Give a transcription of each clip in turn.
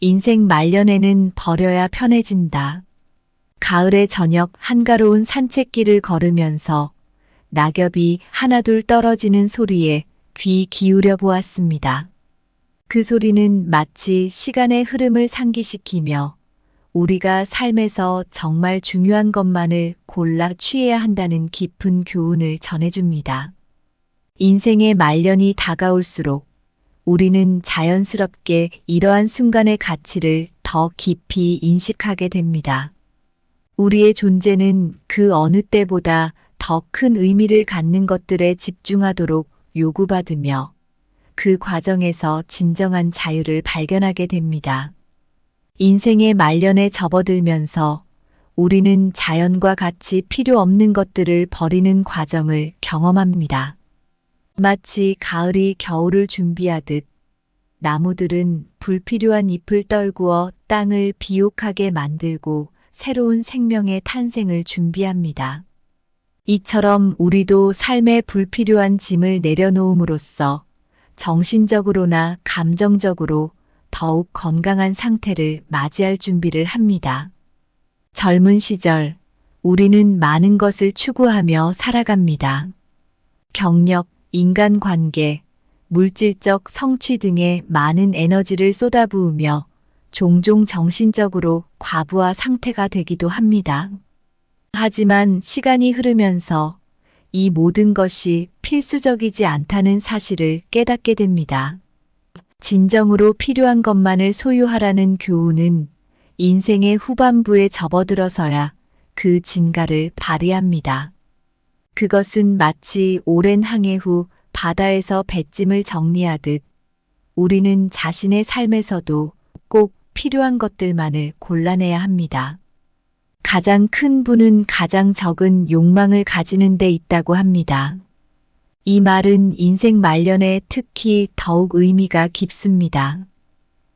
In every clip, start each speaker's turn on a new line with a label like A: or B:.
A: 인생 말년에는 버려야 편해진다. 가을의 저녁 한가로운 산책길을 걸으면서 낙엽이 하나둘 떨어지는 소리에 귀 기울여 보았습니다. 그 소리는 마치 시간의 흐름을 상기시키며 우리가 삶에서 정말 중요한 것만을 골라 취해야 한다는 깊은 교훈을 전해줍니다. 인생의 말년이 다가올수록 우리는 자연스럽게 이러한 순간의 가치를 더 깊이 인식하게 됩니다. 우리의 존재는 그 어느 때보다 더 큰 의미를 갖는 것들에 집중하도록 요구받으며 그 과정에서 진정한 자유를 발견하게 됩니다. 인생의 말년에 접어들면서 우리는 자연과 같이 필요 없는 것들을 버리는 과정을 경험합니다. 마치 가을이 겨울을 준비하듯 나무들은 불필요한 잎을 떨구어 땅을 비옥하게 만들고 새로운 생명의 탄생을 준비합니다. 이처럼 우리도 삶의 불필요한 짐을 내려놓음으로써 정신적으로나 감정적으로 더욱 건강한 상태를 맞이할 준비를 합니다. 젊은 시절 우리는 많은 것을 추구하며 살아갑니다. 경력, 인간관계, 물질적 성취 등에 많은 에너지를 쏟아부으며 종종 정신적으로 과부하 상태가 되기도 합니다. 하지만 시간이 흐르면서 이 모든 것이 필수적이지 않다는 사실을 깨닫게 됩니다. 진정으로 필요한 것만을 소유하라는 교훈은 인생의 후반부에 접어들어서야 그 진가를 발휘합니다. 그것은 마치 오랜 항해 후 바다에서 배짐을 정리하듯 우리는 자신의 삶에서도 꼭 필요한 것들만을 골라내야 합니다. 가장 큰 부는 가장 적은 욕망을 가지는 데 있다고 합니다. 이 말은 인생 말년에 특히 더욱 의미가 깊습니다.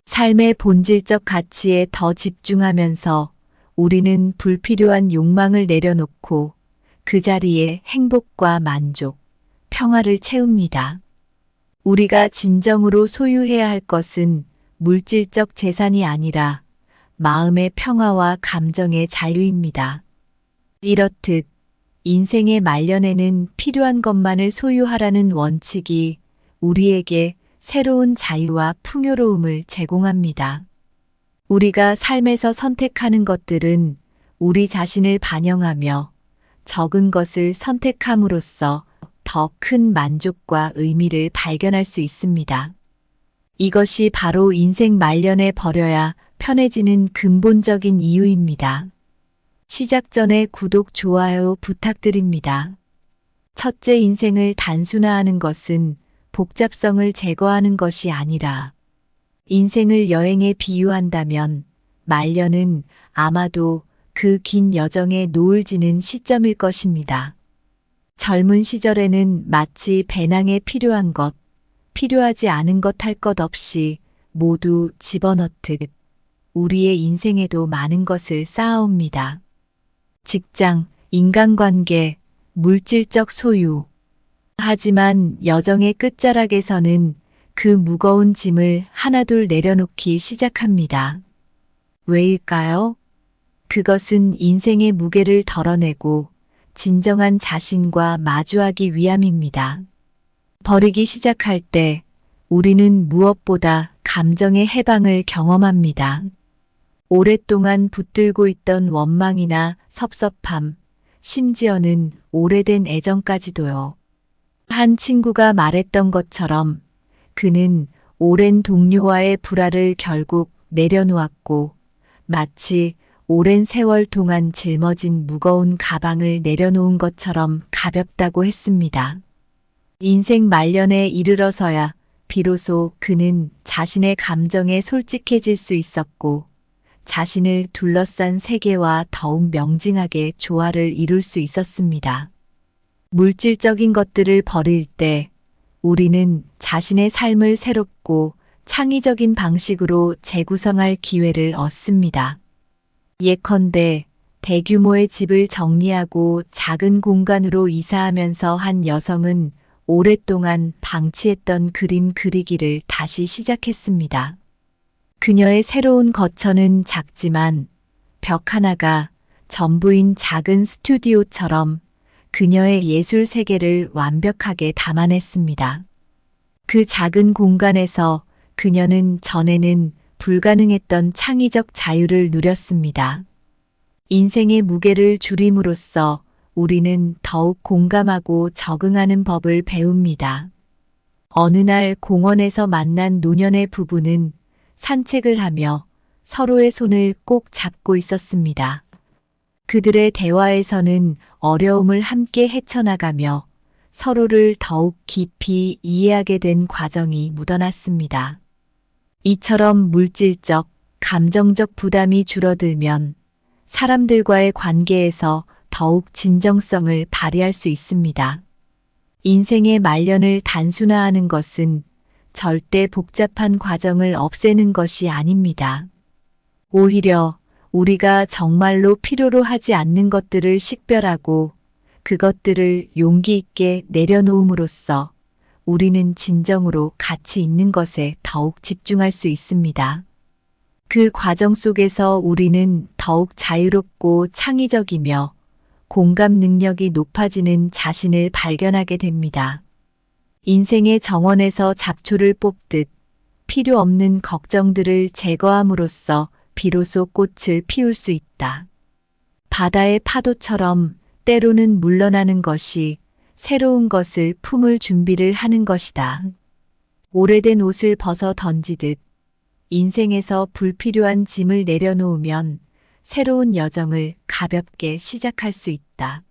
A: 삶의 본질적 가치에 더 집중하면서 우리는 불필요한 욕망을 내려놓고 그 자리에 행복과 만족, 평화를 채웁니다. 우리가 진정으로 소유해야 할 것은 물질적 재산이 아니라 마음의 평화와 감정의 자유입니다. 이렇듯 인생의 말년에는 필요한 것만을 소유하라는 원칙이 우리에게 새로운 자유와 풍요로움을 제공합니다. 우리가 삶에서 선택하는 것들은 우리 자신을 반영하며 적은 것을 선택함으로써 더 큰 만족과 의미를 발견할 수 있습니다. 이것이 바로 인생 말년에 버려야 편해지는 근본적인 이유입니다. 시작 전에 구독, 좋아요 부탁드립니다. 첫째, 인생을 단순화하는 것은 복잡성을 제거하는 것이 아니라 인생을 여행에 비유한다면 말년은 아마도 그 긴 여정의 노을 지는 시점일 것입니다. 젊은 시절에는 마치 배낭에 필요한 것, 필요하지 않은 것 할 것 없이 모두 집어넣듯 우리의 인생에도 많은 것을 쌓아옵니다. 직장, 인간관계, 물질적 소유. 하지만 여정의 끝자락에서는 그 무거운 짐을 하나둘 내려놓기 시작합니다. 왜일까요? 그것은 인생의 무게를 덜어내고 진정한 자신과 마주하기 위함입니다. 버리기 시작할 때 우리는 무엇보다 감정의 해방을 경험합니다. 오랫동안 붙들고 있던 원망이나 섭섭함, 심지어는 오래된 애정까지도요. 한 친구가 말했던 것처럼 그는 오랜 동료와의 불화를 결국 내려놓았고 마치 오랜 세월 동안 짊어진 무거운 가방을 내려놓은 것처럼 가볍다고 했습니다. 인생 말년에 이르러서야 비로소 그는 자신의 감정에 솔직해질 수 있었고 자신을 둘러싼 세계와 더욱 명징하게 조화를 이룰 수 있었습니다. 물질적인 것들을 버릴 때 우리는 자신의 삶을 새롭고 창의적인 방식으로 재구성할 기회를 얻습니다. 예컨대 대규모의 집을 정리하고 작은 공간으로 이사하면서 한 여성은 오랫동안 방치했던 그림 그리기를 다시 시작했습니다. 그녀의 새로운 거처는 작지만 벽 하나가 전부인 작은 스튜디오처럼 그녀의 예술 세계를 완벽하게 담아냈습니다. 그 작은 공간에서 그녀는 전에는 불가능했던 창의적 자유를 누렸습니다. 인생의 무게를 줄임으로써 우리는 더욱 공감하고 적응하는 법을 배웁니다. 어느 날 공원에서 만난 노년의 부부는 산책을 하며 서로의 손을 꼭 잡고 있었습니다. 그들의 대화에서는 어려움을 함께 헤쳐나가며 서로를 더욱 깊이 이해하게 된 과정이 묻어났습니다. 이처럼 물질적, 감정적 부담이 줄어들면 사람들과의 관계에서 더욱 진정성을 발휘할 수 있습니다. 인생의 말년을 단순화하는 것은 절대 복잡한 과정을 없애는 것이 아닙니다. 오히려 우리가 정말로 필요로 하지 않는 것들을 식별하고 그것들을 용기 있게 내려놓음으로써 우리는 진정으로 가치 있는 것에 더욱 집중할 수 있습니다. 그 과정 속에서 우리는 더욱 자유롭고 창의적이며 공감 능력이 높아지는 자신을 발견하게 됩니다. 인생의 정원에서 잡초를 뽑듯 필요 없는 걱정들을 제거함으로써 비로소 꽃을 피울 수 있다. 바다의 파도처럼 때로는 물러나는 것이 새로운 것을 품을 준비를 하는 것이다. 오래된 옷을 벗어 던지듯 인생에서 불필요한 짐을 내려놓으면 새로운 여정을 가볍게 시작할 수 있다.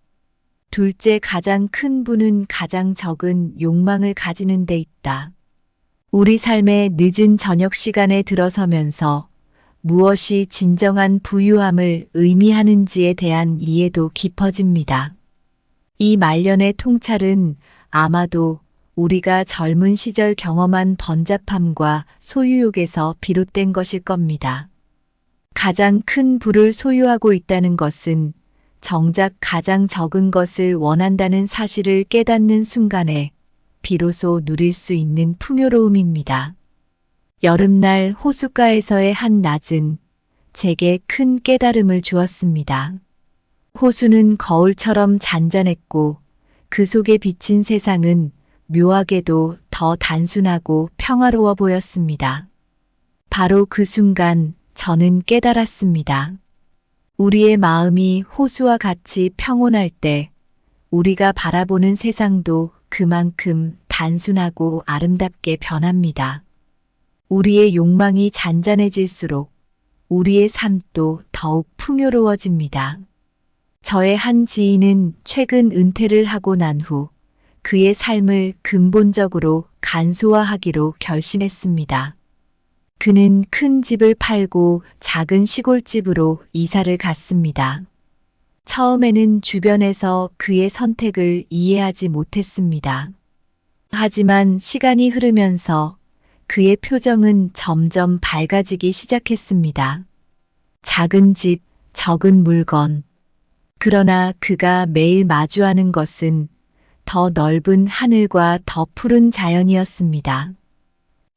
A: 둘째, 가장 큰 부는 가장 적은 욕망을 가지는 데 있다. 우리 삶의 늦은 저녁 시간에 들어서면서 무엇이 진정한 부유함을 의미하는지에 대한 이해도 깊어집니다. 이 말년의 통찰은 아마도 우리가 젊은 시절 경험한 번잡함과 소유욕에서 비롯된 것일 겁니다. 가장 큰 부를 소유하고 있다는 것은 정작 가장 적은 것을 원한다는 사실을 깨닫는 순간에 비로소 누릴 수 있는 풍요로움입니다. 여름날 호숫가에서의 한 낮은 제게 큰 깨달음을 주었습니다. 호수는 거울처럼 잔잔했고 그 속에 비친 세상은 묘하게도 더 단순하고 평화로워 보였습니다. 바로 그 순간 저는 깨달았습니다. 우리의 마음이 호수와 같이 평온할 때 우리가 바라보는 세상도 그만큼 단순하고 아름답게 변합니다. 우리의 욕망이 잔잔해질수록 우리의 삶도 더욱 풍요로워집니다. 저의 한 지인은 최근 은퇴를 하고 난 후 그의 삶을 근본적으로 간소화하기로 결심했습니다. 그는 큰 집을 팔고 작은 시골집으로 이사를 갔습니다. 처음에는 주변에서 그의 선택을 이해하지 못했습니다. 하지만 시간이 흐르면서 그의 표정은 점점 밝아지기 시작했습니다. 작은 집, 적은 물건. 그러나 그가 매일 마주하는 것은 더 넓은 하늘과 더 푸른 자연이었습니다.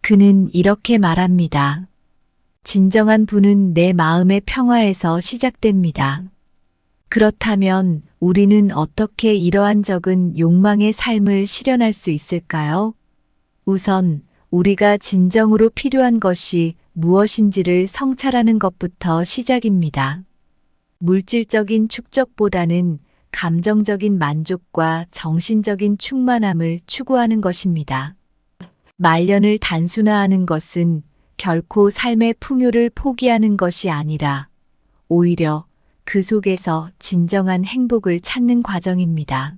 A: 그는 이렇게 말합니다. 진정한 부는 내 마음의 평화에서 시작됩니다. 그렇다면 우리는 어떻게 이러한 적은 욕망의 삶을 실현할 수 있을까요? 우선 우리가 진정으로 필요한 것이 무엇인지를 성찰하는 것부터 시작입니다. 물질적인 축적보다는 감정적인 만족과 정신적인 충만함을 추구하는 것입니다. 말년을 단순화하는 것은 결코 삶의 풍요를 포기하는 것이 아니라 오히려 그 속에서 진정한 행복을 찾는 과정입니다.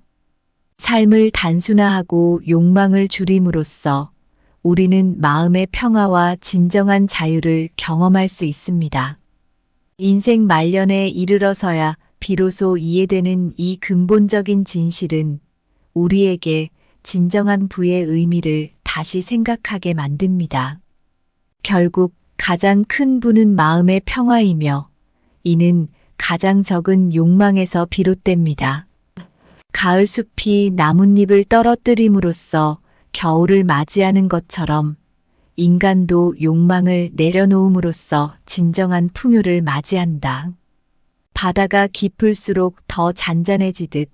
A: 삶을 단순화하고 욕망을 줄임으로써 우리는 마음의 평화와 진정한 자유를 경험할 수 있습니다. 인생 말년에 이르러서야 비로소 이해되는 이 근본적인 진실은 우리에게 진정한 부의 의미를 다시 생각하게 만듭니다. 결국 가장 큰 부는 마음의 평화이며 이는 가장 적은 욕망에서 비롯됩니다. 가을 숲이 나뭇잎을 떨어뜨림으로써 겨울을 맞이하는 것처럼 인간도 욕망을 내려놓음으로써 진정한 풍요를 맞이한다. 바다가 깊을수록 더 잔잔해지듯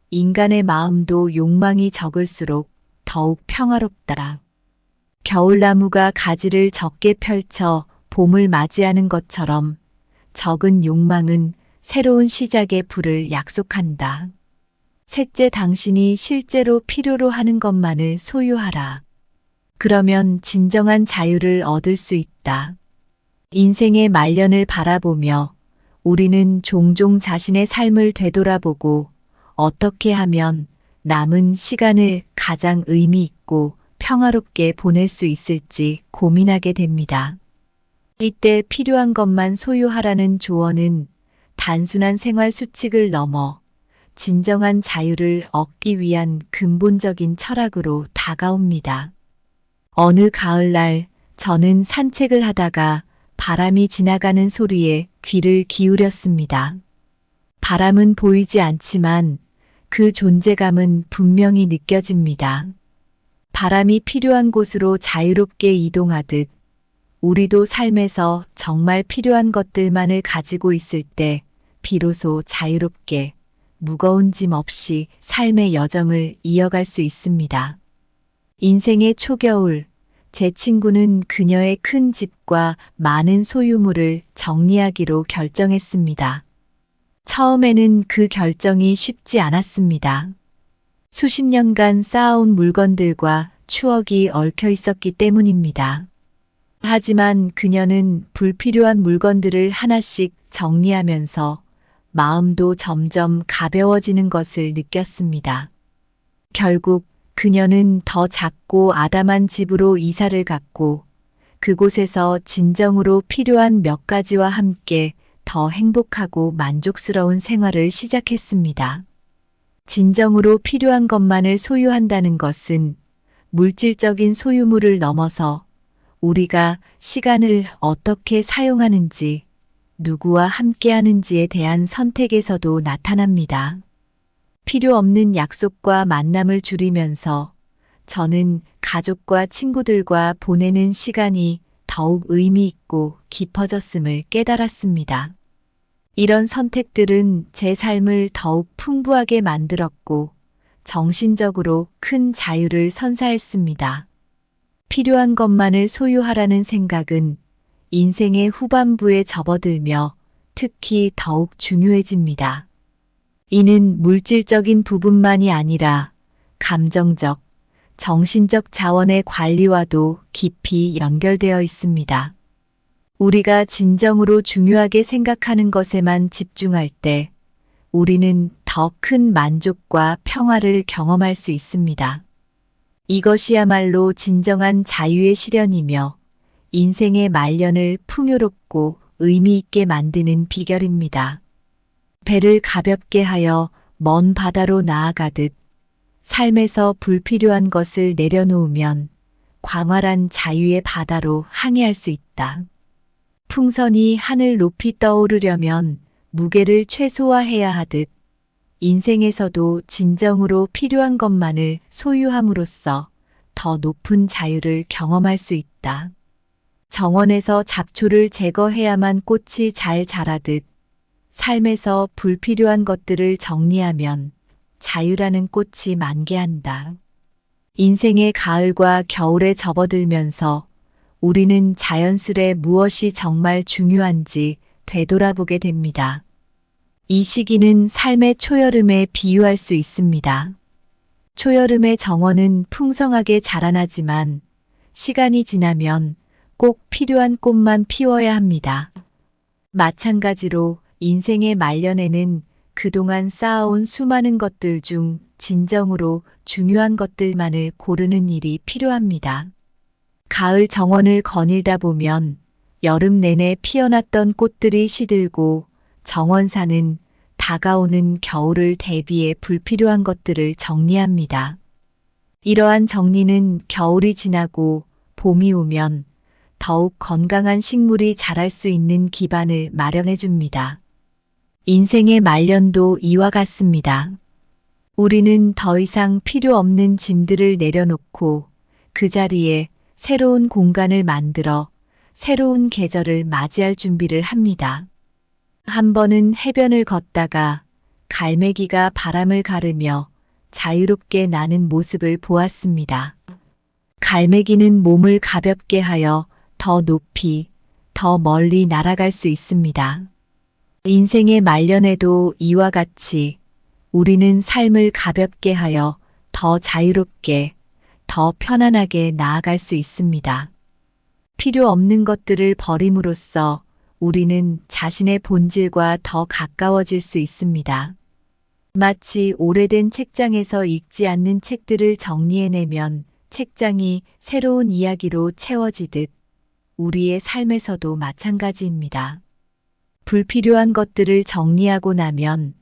A: 인간의 마음도 욕망이 적을수록 더욱 평화롭다. 겨울나무가 가지를 적게 펼쳐 봄을 맞이하는 것처럼 적은 욕망은 새로운 시작의 불을 약속한다. 셋째, 당신이 실제로 필요로 하는 것만을 소유하라. 그러면 진정한 자유를 얻을 수 있다. 인생의 말년을 바라보며 우리는 종종 자신의 삶을 되돌아보고 어떻게 하면 남은 시간을 가장 의미 있고 평화롭게 보낼 수 있을지 고민하게 됩니다. 이때 필요한 것만 소유하라는 조언은 단순한 생활 수칙을 넘어 진정한 자유를 얻기 위한 근본적인 철학으로 다가옵니다. 어느 가을날 저는 산책을 하다가 바람이 지나가는 소리에 귀를 기울였습니다. 바람은 보이지 않지만 그 존재감은 분명히 느껴집니다. 바람이 필요한 곳으로 자유롭게 이동하듯 우리도 삶에서 정말 필요한 것들만을 가지고 있을 때 비로소 자유롭게 무거운 짐 없이 삶의 여정을 이어갈 수 있습니다. 인생의 초겨울, 제 친구는 그녀의 큰 집과 많은 소유물을 정리하기로 결정했습니다. 처음에는 그 결정이 쉽지 않았습니다. 수십 년간 쌓아온 물건들과 추억이 얽혀 있었기 때문입니다. 하지만 그녀는 불필요한 물건들을 하나씩 정리하면서 마음도 점점 가벼워지는 것을 느꼈습니다. 결국 그녀는 더 작고 아담한 집으로 이사를 갔고 그곳에서 진정으로 필요한 몇 가지와 함께 더 행복하고 만족스러운 생활을 시작했습니다. 진정으로 필요한 것만을 소유한다는 것은 물질적인 소유물을 넘어서 우리가 시간을 어떻게 사용하는지, 누구와 함께 하는지에 대한 선택에서도 나타납니다. 필요 없는 약속과 만남을 줄이면서 저는 가족과 친구들과 보내는 시간이 더욱 의미 있고 깊어졌음을 깨달았습니다. 이런 선택들은 제 삶을 더욱 풍부하게 만들었고 정신적으로 큰 자유를 선사했습니다. 필요한 것만을 소유하라는 생각은 인생의 후반부에 접어들며 특히 더욱 중요해집니다. 이는 물질적인 부분만이 아니라 감정적, 정신적 자원의 관리와도 깊이 연결되어 있습니다. 우리가 진정으로 중요하게 생각하는 것에만 집중할 때 우리는 더 큰 만족과 평화를 경험할 수 있습니다. 이것이야말로 진정한 자유의 실현이며 인생의 말년을 풍요롭고 의미 있게 만드는 비결입니다. 배를 가볍게 하여 먼 바다로 나아가듯 삶에서 불필요한 것을 내려놓으면 광활한 자유의 바다로 항해할 수 있다. 풍선이 하늘 높이 떠오르려면 무게를 최소화해야 하듯 인생에서도 진정으로 필요한 것만을 소유함으로써 더 높은 자유를 경험할 수 있다. 정원에서 잡초를 제거해야만 꽃이 잘 자라듯 삶에서 불필요한 것들을 정리하면 자유라는 꽃이 만개한다. 인생의 가을과 겨울에 접어들면서 우리는 자연스레 무엇이 정말 중요한지 되돌아보게 됩니다. 이 시기는 삶의 초여름에 비유할 수 있습니다. 초여름의 정원은 풍성하게 자라나지만 시간이 지나면 꼭 필요한 꽃만 피워야 합니다. 마찬가지로 인생의 말년에는 그동안 쌓아온 수많은 것들 중 진정으로 중요한 것들만을 고르는 일이 필요합니다. 가을 정원을 거닐다 보면 여름 내내 피어났던 꽃들이 시들고 정원사는 다가오는 겨울을 대비해 불필요한 것들을 정리합니다. 이러한 정리는 겨울이 지나고 봄이 오면 더욱 건강한 식물이 자랄 수 있는 기반을 마련해 줍니다. 인생의 말년도 이와 같습니다. 우리는 더 이상 필요 없는 짐들을 내려놓고 그 자리에 새로운 공간을 만들어 새로운 계절을 맞이할 준비를 합니다. 한 번은 해변을 걷다가 갈매기가 바람을 가르며 자유롭게 나는 모습을 보았습니다. 갈매기는 몸을 가볍게 하여 더 높이, 더 멀리 날아갈 수 있습니다. 인생의 말년에도 이와 같이 우리는 삶을 가볍게 하여 더 자유롭게, 더 편안하게 나아갈 수 있습니다. 필요 없는 것들을 버림으로써 우리는 자신의 본질과 더 가까워질 수 있습니다. 마치 오래된 책장에서 읽지 않는 책들을 정리해내면 책장이 새로운 이야기로 채워지듯 우리의 삶에서도 마찬가지입니다. 불필요한 것들을 정리하고 나면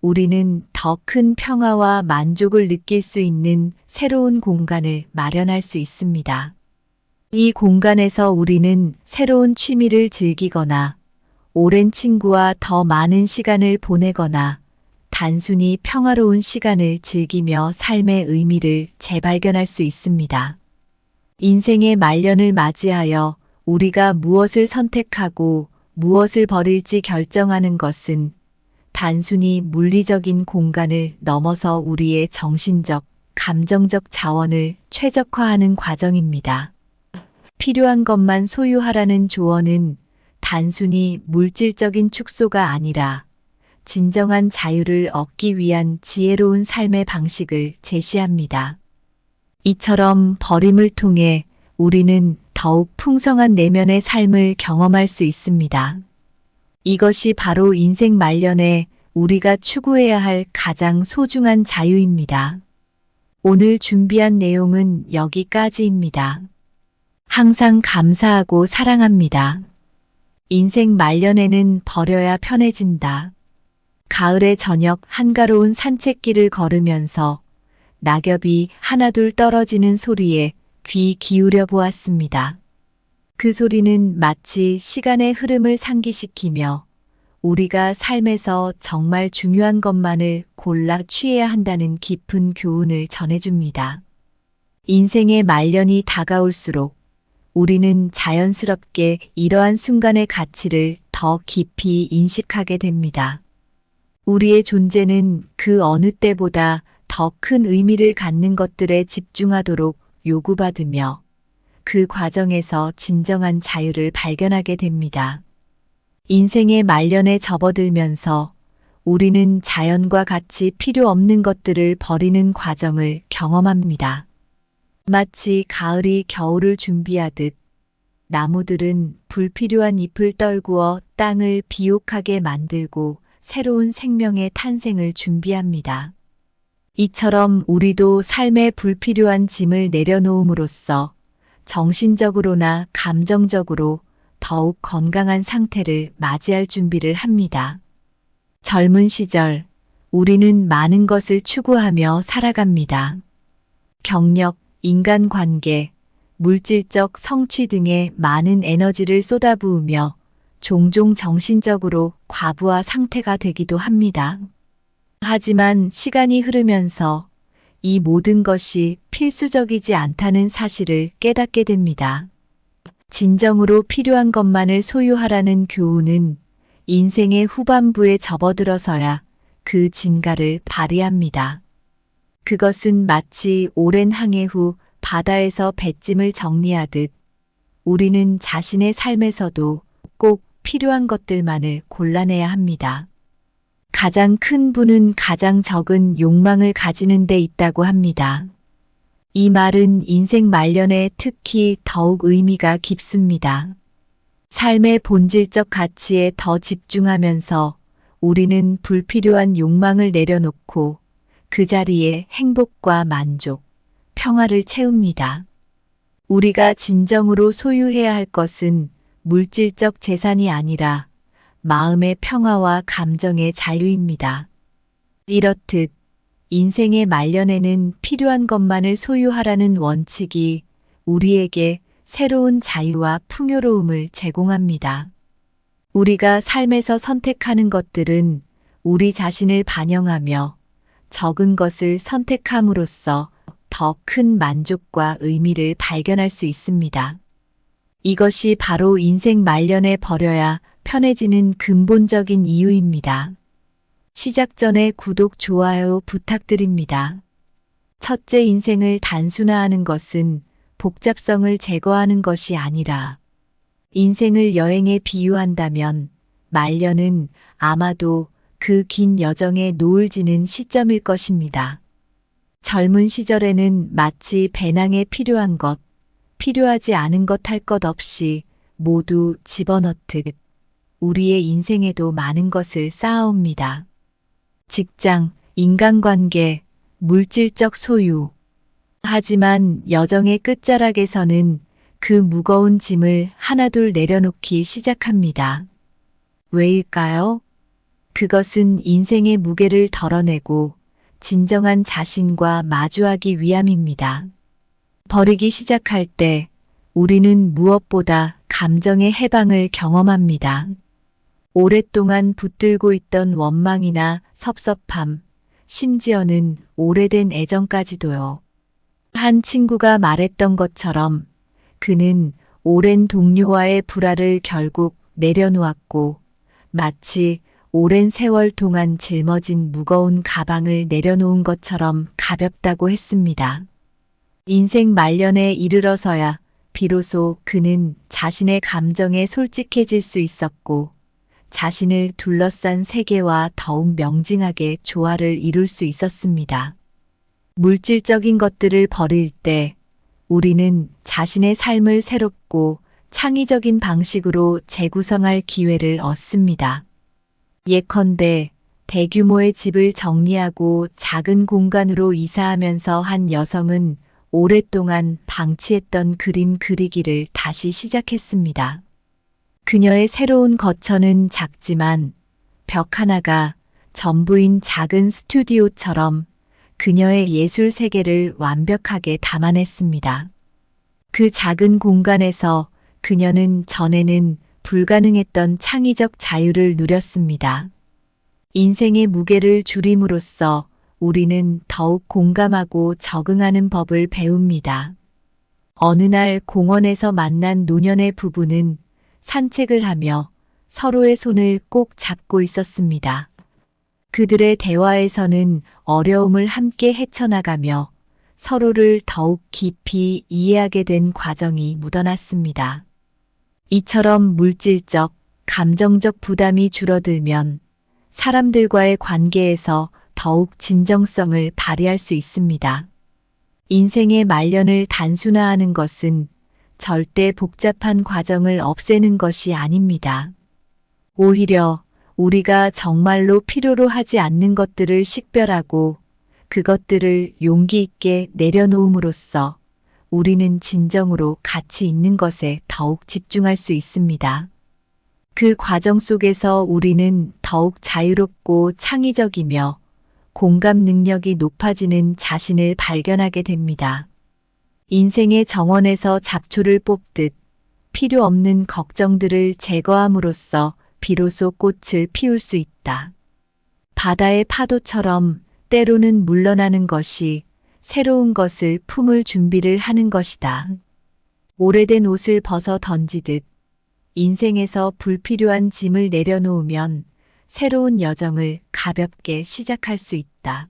A: 우리는 더 큰 평화와 만족을 느낄 수 있는 새로운 공간을 마련할 수 있습니다. 이 공간에서 우리는 새로운 취미를 즐기거나 오랜 친구와 더 많은 시간을 보내거나 단순히 평화로운 시간을 즐기며 삶의 의미를 재발견할 수 있습니다. 인생의 말년을 맞이하여 우리가 무엇을 선택하고 무엇을 버릴지 결정하는 것은 단순히 물리적인 공간을 넘어서 우리의 정신적, 감정적 자원을 최적화하는 과정입니다. 필요한 것만 소유하라는 조언은 단순히 물질적인 축소가 아니라 진정한 자유를 얻기 위한 지혜로운 삶의 방식을 제시합니다. 이처럼 버림을 통해 우리는 더욱 풍성한 내면의 삶을 경험할 수 있습니다. 이것이 바로 인생 말년에 우리가 추구해야 할 가장 소중한 자유입니다. 오늘 준비한 내용은 여기까지입니다. 항상 감사하고 사랑합니다. 인생 말년에는 버려야 편해진다. 가을의 저녁 한가로운 산책길을 걸으면서 낙엽이 하나둘 떨어지는 소리에 귀 기울여 보았습니다. 그 소리는 마치 시간의 흐름을 상기시키며 우리가 삶에서 정말 중요한 것만을 골라 취해야 한다는 깊은 교훈을 전해줍니다. 인생의 말년이 다가올수록 우리는 자연스럽게 이러한 순간의 가치를 더 깊이 인식하게 됩니다. 우리의 존재는 그 어느 때보다 더 큰 의미를 갖는 것들에 집중하도록 요구받으며 그 과정에서 진정한 자유를 발견하게 됩니다. 인생의 말년에 접어들면서 우리는 자연과 같이 필요 없는 것들을 버리는 과정을 경험합니다. 마치 가을이 겨울을 준비하듯 나무들은 불필요한 잎을 떨구어 땅을 비옥하게 만들고 새로운 생명의 탄생을 준비합니다. 이처럼 우리도 삶의 불필요한 짐을 내려놓음으로써 정신적으로나 감정적으로 더욱 건강한 상태를 맞이할 준비를 합니다. 젊은 시절 우리는 많은 것을 추구하며 살아갑니다. 경력, 인간관계, 물질적 성취 등에 많은 에너지를 쏟아부으며 종종 정신적으로 과부하 상태가 되기도 합니다. 하지만 시간이 흐르면서 이 모든 것이 필수적이지 않다는 사실을 깨닫게 됩니다. 진정으로 필요한 것만을 소유하라는 교훈은 인생의 후반부에 접어들어서야 그 진가를 발휘합니다. 그것은 마치 오랜 항해 후 바다에서 배짐을 정리하듯 우리는 자신의 삶에서도 꼭 필요한 것들만을 골라내야 합니다. 가장 큰 분은 가장 적은 욕망을 가지는 데 있다고 합니다. 이 말은 인생 말년에 특히 더욱 의미가 깊습니다. 삶의 본질적 가치에 더 집중하면서 우리는 불필요한 욕망을 내려놓고 그 자리에 행복과 만족, 평화를 채웁니다. 우리가 진정으로 소유해야 할 것은 물질적 재산이 아니라 마음의 평화와 감정의 자유입니다. 이렇듯 인생의 말년에는 필요한 것만을 소유하라는 원칙이 우리에게 새로운 자유와 풍요로움을 제공합니다. 우리가 삶에서 선택하는 것들은 우리 자신을 반영하며 적은 것을 선택함으로써 더 큰 만족과 의미를 발견할 수 있습니다. 이것이 바로 인생 말년에 버려야 편해지는 근본적인 이유입니다. 시작 전에 구독, 좋아요 부탁드립니다. 첫째, 인생을 단순화하는 것은 복잡성을 제거하는 것이 아니라 인생을 여행에 비유한다면 말년은 아마도 그 긴 여정의 노을 지는 시점일 것입니다. 젊은 시절에는 마치 배낭에 필요한 것, 필요하지 않은 것 할 것 없이 모두 집어넣듯 우리의 인생에도 많은 것을 쌓아옵니다. 직장, 인간관계, 물질적 소유. 하지만 여정의 끝자락에서는 그 무거운 짐을 하나둘 내려놓기 시작합니다. 왜일까요? 그것은 인생의 무게를 덜어내고 진정한 자신과 마주하기 위함입니다. 버리기 시작할 때 우리는 무엇보다 감정의 해방을 경험합니다. 오랫동안 붙들고 있던 원망이나 섭섭함, 심지어는 오래된 애정까지도요. 한 친구가 말했던 것처럼 그는 오랜 동료와의 불화를 결국 내려놓았고 마치 오랜 세월 동안 짊어진 무거운 가방을 내려놓은 것처럼 가볍다고 했습니다. 인생 말년에 이르러서야 비로소 그는 자신의 감정에 솔직해질 수 있었고 자신을 둘러싼 세계와 더욱 명징하게 조화를 이룰 수 있었습니다. 물질적인 것들을 버릴 때 우리는 자신의 삶을 새롭고 창의적인 방식으로 재구성할 기회를 얻습니다. 예컨대 대규모의 집을 정리하고 작은 공간으로 이사하면서 한 여성은 오랫동안 방치했던 그림 그리기를 다시 시작했습니다. 그녀의 새로운 거처는 작지만 벽 하나가 전부인 작은 스튜디오처럼 그녀의 예술 세계를 완벽하게 담아냈습니다. 그 작은 공간에서 그녀는 전에는 불가능했던 창의적 자유를 누렸습니다. 인생의 무게를 줄임으로써 우리는 더욱 공감하고 적응하는 법을 배웁니다. 어느 날 공원에서 만난 노년의 부부는 산책을 하며 서로의 손을 꼭 잡고 있었습니다. 그들의 대화에서는 어려움을 함께 헤쳐나가며 서로를 더욱 깊이 이해하게 된 과정이 묻어났습니다. 이처럼 물질적, 감정적 부담이 줄어들면 사람들과의 관계에서 더욱 진정성을 발휘할 수 있습니다. 인생의 말년을 단순화하는 것은 절대 복잡한 과정을 없애는 것이 아닙니다. 오히려 우리가 정말로 필요로 하지 않는 것들을 식별하고 그것들을 용기 있게 내려놓음으로써 우리는 진정으로 가치 있는 것에 더욱 집중할 수 있습니다. 그 과정 속에서 우리는 더욱 자유롭고 창의적이며 공감 능력이 높아지는 자신을 발견하게 됩니다. 인생의 정원에서 잡초를 뽑듯 필요 없는 걱정들을 제거함으로써 비로소 꽃을 피울 수 있다. 바다의 파도처럼 때로는 물러나는 것이 새로운 것을 품을 준비를 하는 것이다. 오래된 옷을 벗어 던지듯 인생에서 불필요한 짐을 내려놓으면 새로운 여정을 가볍게 시작할 수 있다.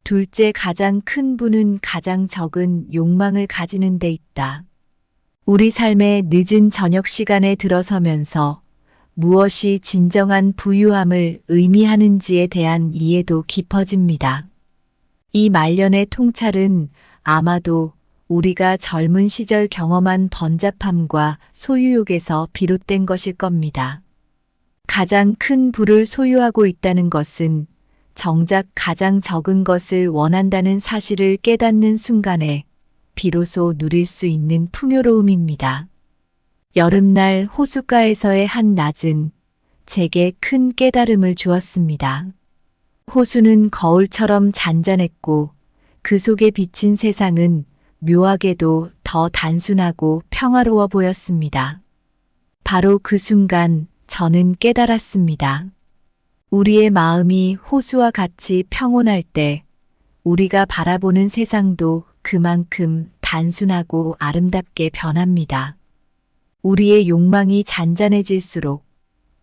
A: 둘째, 가장 큰 부는 가장 적은 욕망을 가지는 데 있다. 우리 삶의 늦은 저녁 시간에 들어서면서 무엇이 진정한 부유함을 의미하는지에 대한 이해도 깊어집니다. 이 말년의 통찰은 아마도 우리가 젊은 시절 경험한 번잡함과 소유욕에서 비롯된 것일 겁니다. 가장 큰 부를 소유하고 있다는 것은 정작 가장 적은 것을 원한다는 사실을 깨닫는 순간에 비로소 누릴 수 있는 풍요로움입니다. 여름날 호숫가에서의 한 낮은 제게 큰 깨달음을 주었습니다. 호수는 거울처럼 잔잔했고 그 속에 비친 세상은 묘하게도 더 단순하고 평화로워 보였습니다. 바로 그 순간 저는 깨달았습니다. 우리의 마음이 호수와 같이 평온할 때 우리가 바라보는 세상도 그만큼 단순하고 아름답게 변합니다. 우리의 욕망이 잔잔해질수록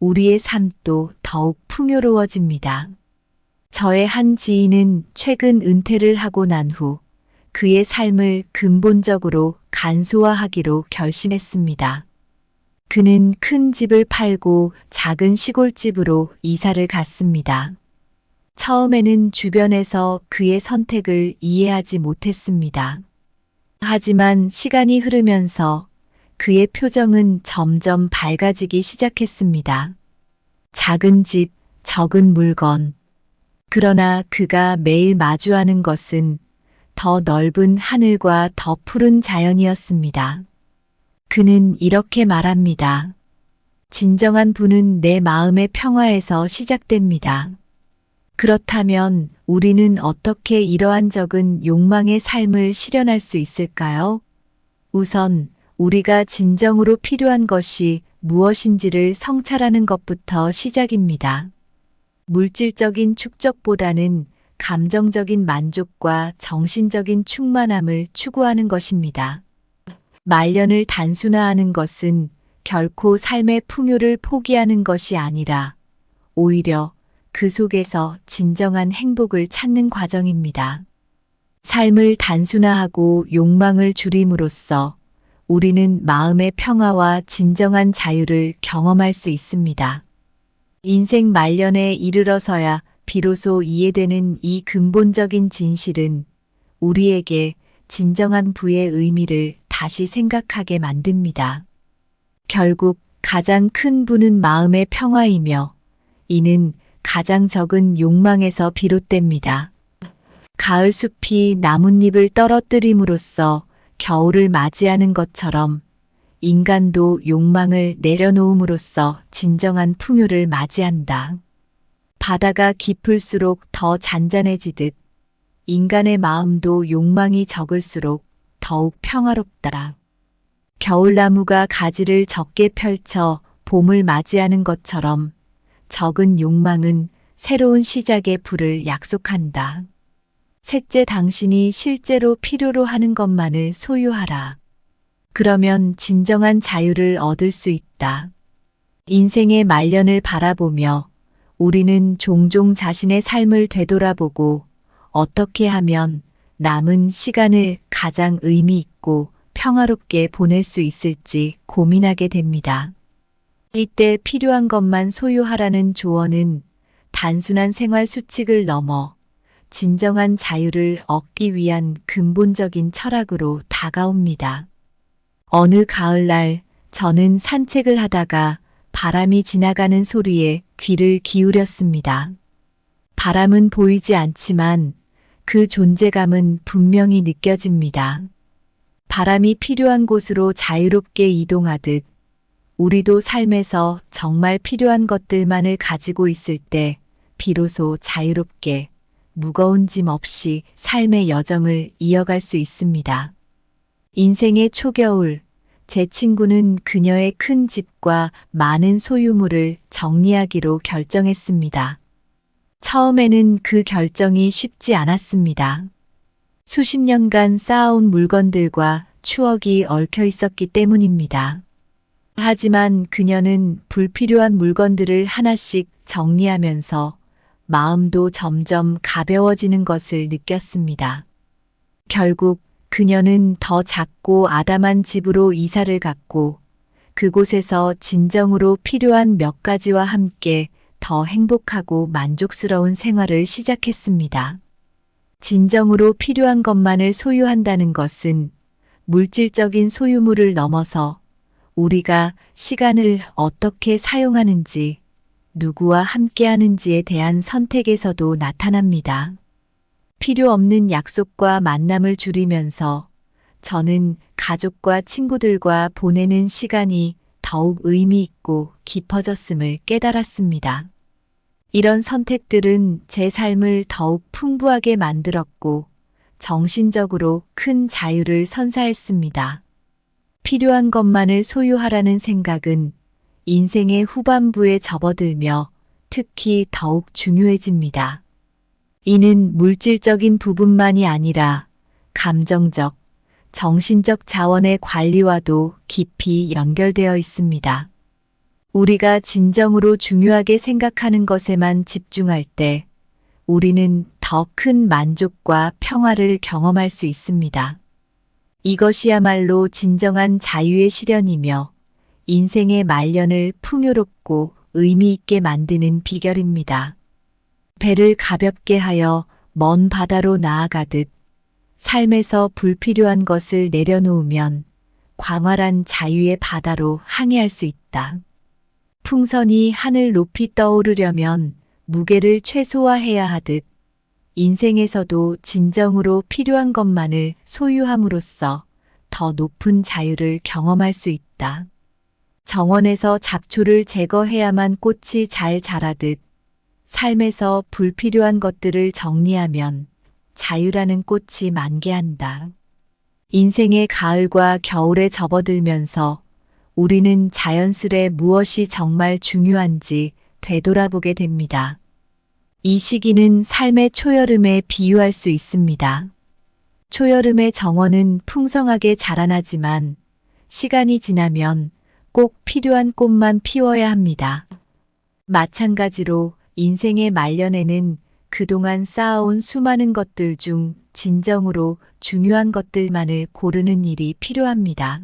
A: 우리의 삶도 더욱 풍요로워집니다. 저의 한 지인은 최근 은퇴를 하고 난 후 그의 삶을 근본적으로 간소화하기로 결심했습니다. 그는 큰 집을 팔고 작은 시골집으로 이사를 갔습니다. 처음에는 주변에서 그의 선택을 이해하지 못했습니다. 하지만 시간이 흐르면서 그의 표정은 점점 밝아지기 시작했습니다. 작은 집, 적은 물건. 그러나 그가 매일 마주하는 것은 더 넓은 하늘과 더 푸른 자연이었습니다. 그는 이렇게 말합니다. 진정한 부는 내 마음의 평화에서 시작됩니다. 그렇다면 우리는 어떻게 이러한 적은 욕망의 삶을 실현할 수 있을까요? 우선 우리가 진정으로 필요한 것이 무엇인지를 성찰하는 것부터 시작입니다. 물질적인 축적보다는 감정적인 만족과 정신적인 충만함을 추구하는 것입니다. 말년을 단순화하는 것은 결코 삶의 풍요를 포기하는 것이 아니라 오히려 그 속에서 진정한 행복을 찾는 과정입니다. 삶을 단순화하고 욕망을 줄임으로써 우리는 마음의 평화와 진정한 자유를 경험할 수 있습니다. 인생 말년에 이르러서야 비로소 이해되는 이 근본적인 진실은 우리에게 진정한 부의 의미를 다시 생각하게 만듭니다. 결국 가장 큰 부는 마음의 평화이며 이는 가장 적은 욕망에서 비롯됩니다. 가을 숲이 나뭇잎을 떨어뜨림으로써 겨울을 맞이하는 것처럼 인간도 욕망을 내려놓음으로써 진정한 풍요를 맞이한다. 바다가 깊을수록 더 잔잔해지듯 인간의 마음도 욕망이 적을수록 더욱 평화롭다. 겨울나무가 가지를 적게 펼쳐 봄을 맞이하는 것처럼 적은 욕망은 새로운 시작의 불을 약속한다. 셋째, 당신이 실제로 필요로 하는 것만을 소유하라. 그러면 진정한 자유를 얻을 수 있다. 인생의 말년을 바라보며 우리는 종종 자신의 삶을 되돌아보고 어떻게 하면 남은 시간을 가장 의미 있고 평화롭게 보낼 수 있을지 고민하게 됩니다. 이때 필요한 것만 소유하라는 조언은 단순한 생활 수칙을 넘어 진정한 자유를 얻기 위한 근본적인 철학으로 다가옵니다. 어느 가을날 저는 산책을 하다가 바람이 지나가는 소리에 귀를 기울였습니다. 바람은 보이지 않지만 그 존재감은 분명히 느껴집니다. 바람이 필요한 곳으로 자유롭게 이동하듯 우리도 삶에서 정말 필요한 것들만을 가지고 있을 때 비로소 자유롭게 무거운 짐 없이 삶의 여정을 이어갈 수 있습니다. 인생의 초겨울, 제 친구는 그녀의 큰 집과 많은 소유물을 정리하기로 결정했습니다. 처음에는 그 결정이 쉽지 않았습니다. 수십 년간 쌓아온 물건들과 추억이 얽혀 있었기 때문입니다. 하지만 그녀는 불필요한 물건들을 하나씩 정리하면서 마음도 점점 가벼워지는 것을 느꼈습니다. 결국 그녀는 더 작고 아담한 집으로 이사를 갔고 그곳에서 진정으로 필요한 몇 가지와 함께 더 행복하고 만족스러운 생활을 시작했습니다. 진정으로 필요한 것만을 소유한다는 것은 물질적인 소유물을 넘어서 우리가 시간을 어떻게 사용하는지, 누구와 함께하는지에 대한 선택에서도 나타납니다. 필요 없는 약속과 만남을 줄이면서 저는 가족과 친구들과 보내는 시간이 더욱 의미 있고 깊어졌음을 깨달았습니다. 이런 선택들은 제 삶을 더욱 풍부하게 만들었고 정신적으로 큰 자유를 선사했습니다. 필요한 것만을 소유하라는 생각은 인생의 후반부에 접어들며 특히 더욱 중요해집니다. 이는 물질적인 부분만이 아니라 감정적, 정신적 자원의 관리와도 깊이 연결되어 있습니다. 우리가 진정으로 중요하게 생각하는 것에만 집중할 때 우리는 더 큰 만족과 평화를 경험할 수 있습니다. 이것이야말로 진정한 자유의 실현이며 인생의 말년을 풍요롭고 의미 있게 만드는 비결입니다. 배를 가볍게 하여 먼 바다로 나아가듯 삶에서 불필요한 것을 내려놓으면 광활한 자유의 바다로 항해할 수 있다. 풍선이 하늘 높이 떠오르려면 무게를 최소화해야 하듯 인생에서도 진정으로 필요한 것만을 소유함으로써 더 높은 자유를 경험할 수 있다. 정원에서 잡초를 제거해야만 꽃이 잘 자라듯 삶에서 불필요한 것들을 정리하면 자유라는 꽃이 만개한다. 인생의 가을과 겨울에 접어들면서 우리는 자연스레 무엇이 정말 중요한지 되돌아보게 됩니다. 이 시기는 삶의 초여름에 비유할 수 있습니다. 초여름의 정원은 풍성하게 자라나지만 시간이 지나면 꼭 필요한 꽃만 피워야 합니다. 마찬가지로 인생의 말년에는 그동안 쌓아온 수많은 것들 중 진정으로 중요한 것들만을 고르는 일이 필요합니다.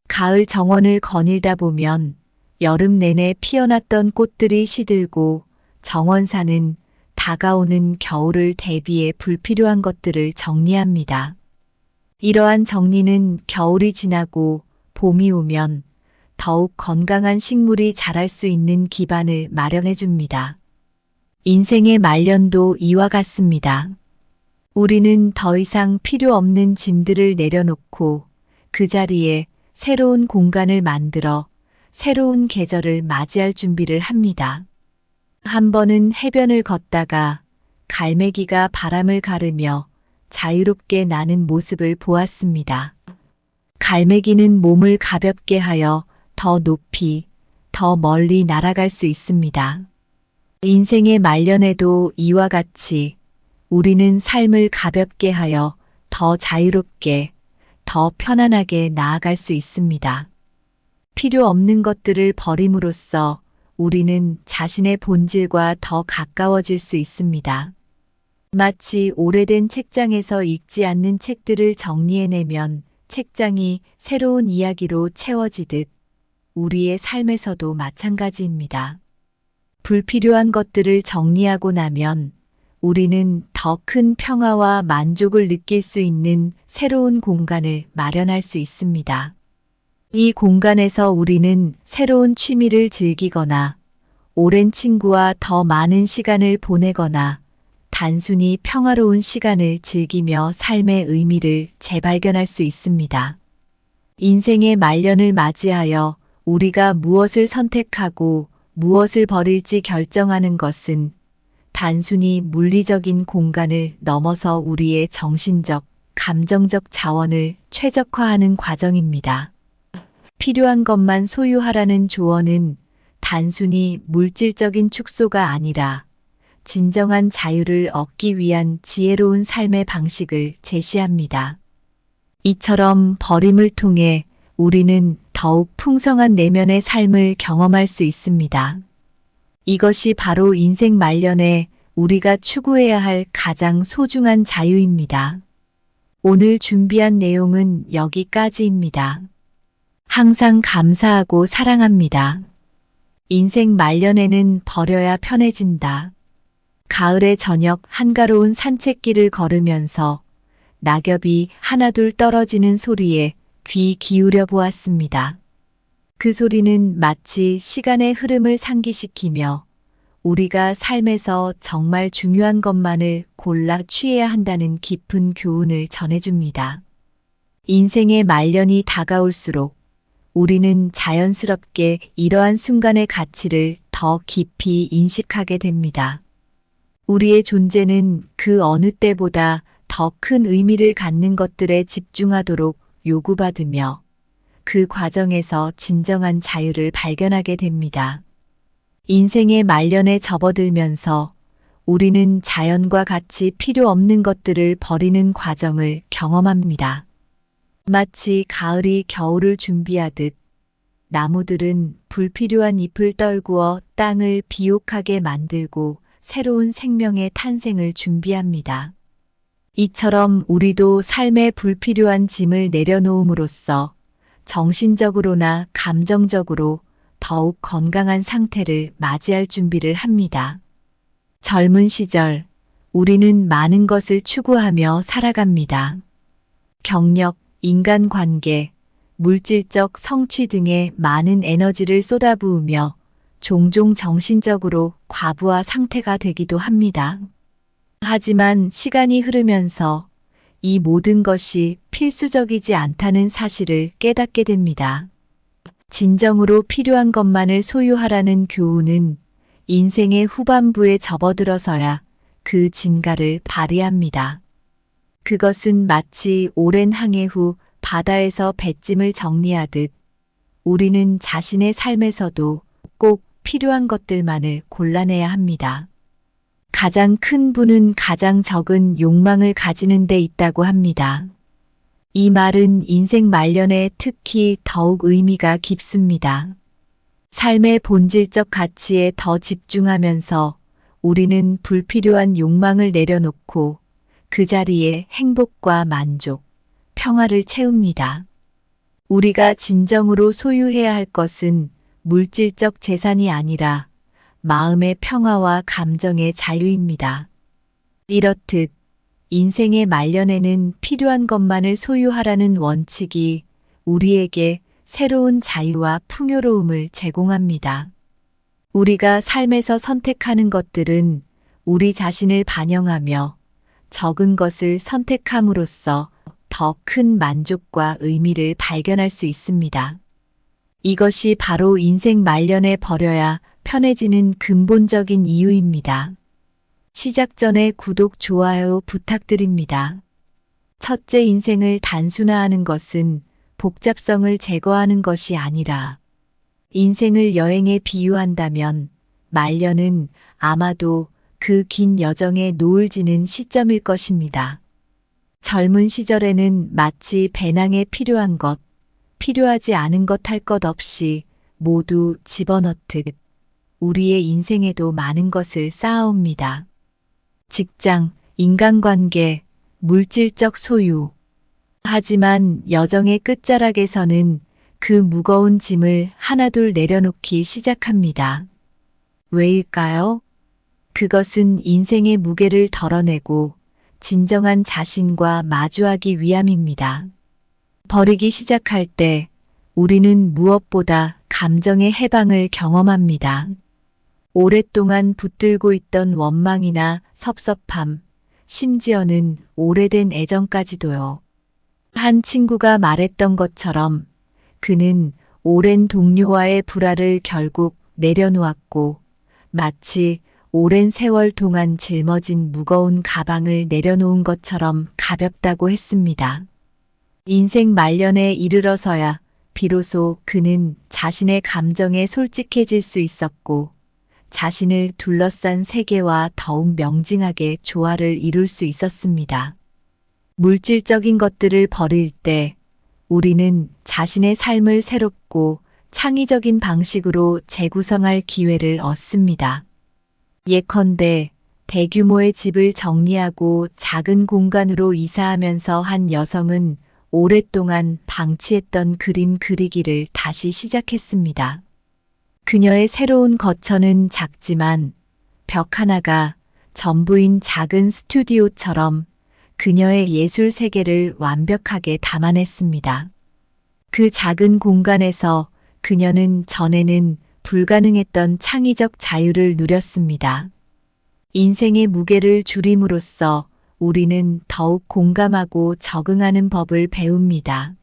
A: 가을 정원을 거닐다 보면 여름 내내 피어났던 꽃들이 시들고 정원사는 다가오는 겨울을 대비해 불필요한 것들을 정리합니다. 이러한 정리는 겨울이 지나고 봄이 오면 더욱 건강한 식물이 자랄 수 있는 기반을 마련해 줍니다. 인생의 말년도 이와 같습니다. 우리는 더 이상 필요 없는 짐들을 내려놓고 그 자리에 새로운 공간을 만들어 새로운 계절을 맞이할 준비를 합니다. 한 번은 해변을 걷다가 갈매기가 바람을 가르며 자유롭게 나는 모습을 보았습니다. 갈매기는 몸을 가볍게 하여 더 높이, 더 멀리 날아갈 수 있습니다. 인생의 말년에도 이와 같이 우리는 삶을 가볍게 하여 더 자유롭게, 더 편안하게 나아갈 수 있습니다. 필요 없는 것들을 버림으로써 우리는 자신의 본질과 더 가까워질 수 있습니다. 마치 오래된 책장에서 읽지 않는 책들을 정리해내면 책장이 새로운 이야기로 채워지듯 우리의 삶에서도 마찬가지입니다. 불필요한 것들을 정리하고 나면 우리는 더 큰 평화와 만족을 느낄 수 있는 새로운 공간을 마련할 수 있습니다. 이 공간에서 우리는 새로운 취미를 즐기거나 오랜 친구와 더 많은 시간을 보내거나 단순히 평화로운 시간을 즐기며 삶의 의미를 재발견할 수 있습니다. 인생의 말년을 맞이하여 우리가 무엇을 선택하고 무엇을 버릴지 결정하는 것은 단순히 물리적인 공간을 넘어서 우리의 정신적, 감정적 자원을 최적화하는 과정입니다. 필요한 것만 소유하라는 조언은 단순히 물질적인 축소가 아니라 진정한 자유를 얻기 위한 지혜로운 삶의 방식을 제시합니다. 이처럼 버림을 통해 우리는 더욱 풍성한 내면의 삶을 경험할 수 있습니다. 이것이 바로 인생 말년에 우리가 추구해야 할 가장 소중한 자유입니다. 오늘 준비한 내용은 여기까지입니다. 항상 감사하고 사랑합니다. 인생 말년에는 버려야 편해진다. 가을의 저녁 한가로운 산책길을 걸으면서 낙엽이 하나둘 떨어지는 소리에 귀 기울여 보았습니다. 그 소리는 마치 시간의 흐름을 상기시키며 우리가 삶에서 정말 중요한 것만을 골라 취해야 한다는 깊은 교훈을 전해줍니다. 인생의 말년이 다가올수록 우리는 자연스럽게 이러한 순간의 가치를 더 깊이 인식하게 됩니다. 우리의 존재는 그 어느 때보다 더 큰 의미를 갖는 것들에 집중하도록 요구받으며 그 과정에서 진정한 자유를 발견하게 됩니다. 인생의 말년에 접어들면서 우리는 자연과 같이 필요 없는 것들을 버리는 과정을 경험합니다. 마치 가을이 겨울을 준비하듯 나무들은 불필요한 잎을 떨구어 땅을 비옥하게 만들고 새로운 생명의 탄생을 준비합니다. 이처럼 우리도 삶의 불필요한 짐을 내려놓음으로써 정신적으로나 감정적으로 더욱 건강한 상태를 맞이할 준비를 합니다. 젊은 시절, 우리는 많은 것을 추구하며 살아갑니다. 경력, 인간관계, 물질적 성취 등에 많은 에너지를 쏟아부으며 종종 정신적으로 과부하 상태가 되기도 합니다. 하지만 시간이 흐르면서 이 모든 것이 필수적이지 않다는 사실을 깨닫게 됩니다. 진정으로 필요한 것만을 소유하라는 교훈은 인생의 후반부에 접어들어서야 그 진가를 발휘합니다. 그것은 마치 오랜 항해 후 바다에서 배짐을 정리하듯 우리는 자신의 삶에서도 꼭 필요한 것들만을 골라내야 합니다. 가장 큰 부는 가장 적은 욕망을 가지는 데 있다고 합니다. 이 말은 인생 말년에 특히 더욱 의미가 깊습니다. 삶의 본질적 가치에 더 집중하면서 우리는 불필요한 욕망을 내려놓고 그 자리에 행복과 만족, 평화를 채웁니다. 우리가 진정으로 소유해야 할 것은 물질적 재산이 아니라 마음의 평화와 감정의 자유입니다. 이렇듯 인생의 말년에는 필요한 것만을 소유하라는 원칙이 우리에게 새로운 자유와 풍요로움을 제공합니다. 우리가 삶에서 선택하는 것들은 우리 자신을 반영하며 적은 것을 선택함으로써 더 큰 만족과 의미를 발견할 수 있습니다. 이것이 바로 인생 말년에 버려야 편해지는 근본적인 이유입니다. 시작 전에 구독, 좋아요 부탁드립니다. 첫째, 인생을 단순화하는 것은 복잡성을 제거하는 것이 아니라 인생을 여행에 비유한다면 말년은 아마도 그 긴 여정의 노을 지는 시점일 것입니다. 젊은 시절에는 마치 배낭에 필요한 것, 필요하지 않은 것 할 것 없이 모두 집어넣듯 우리의 인생에도 많은 것을 쌓아옵니다. 직장, 인간관계, 물질적 소유. 하지만 여정의 끝자락에서는 그 무거운 짐을 하나둘 내려놓기 시작합니다. 왜일까요? 그것은 인생의 무게를 덜어내고 진정한 자신과 마주하기 위함입니다. 버리기 시작할 때 우리는 무엇보다 감정의 해방을 경험합니다. 오랫동안 붙들고 있던 원망이나 섭섭함, 심지어는 오래된 애정까지도요. 한 친구가 말했던 것처럼 그는 오랜 동료와의 불화를 결국 내려놓았고 마치 오랜 세월 동안 짊어진 무거운 가방을 내려놓은 것처럼 가볍다고 했습니다. 인생 말년에 이르러서야 비로소 그는 자신의 감정에 솔직해질 수 있었고 자신을 둘러싼 세계와 더욱 명징하게 조화를 이룰 수 있었습니다. 물질적인 것들을 버릴 때 우리는 자신의 삶을 새롭고 창의적인 방식으로 재구성할 기회를 얻습니다. 예컨대 대규모의 집을 정리하고 작은 공간으로 이사하면서 한 여성은 오랫동안 방치했던 그림 그리기를 다시 시작했습니다. 그녀의 새로운 거처는 작지만 벽 하나가 전부인 작은 스튜디오처럼 그녀의 예술 세계를 완벽하게 담아냈습니다. 그 작은 공간에서 그녀는 전에는 불가능했던 창의적 자유를 누렸습니다. 인생의 무게를 줄임으로써 우리는 더욱 공감하고 적응하는 법을 배웁니다.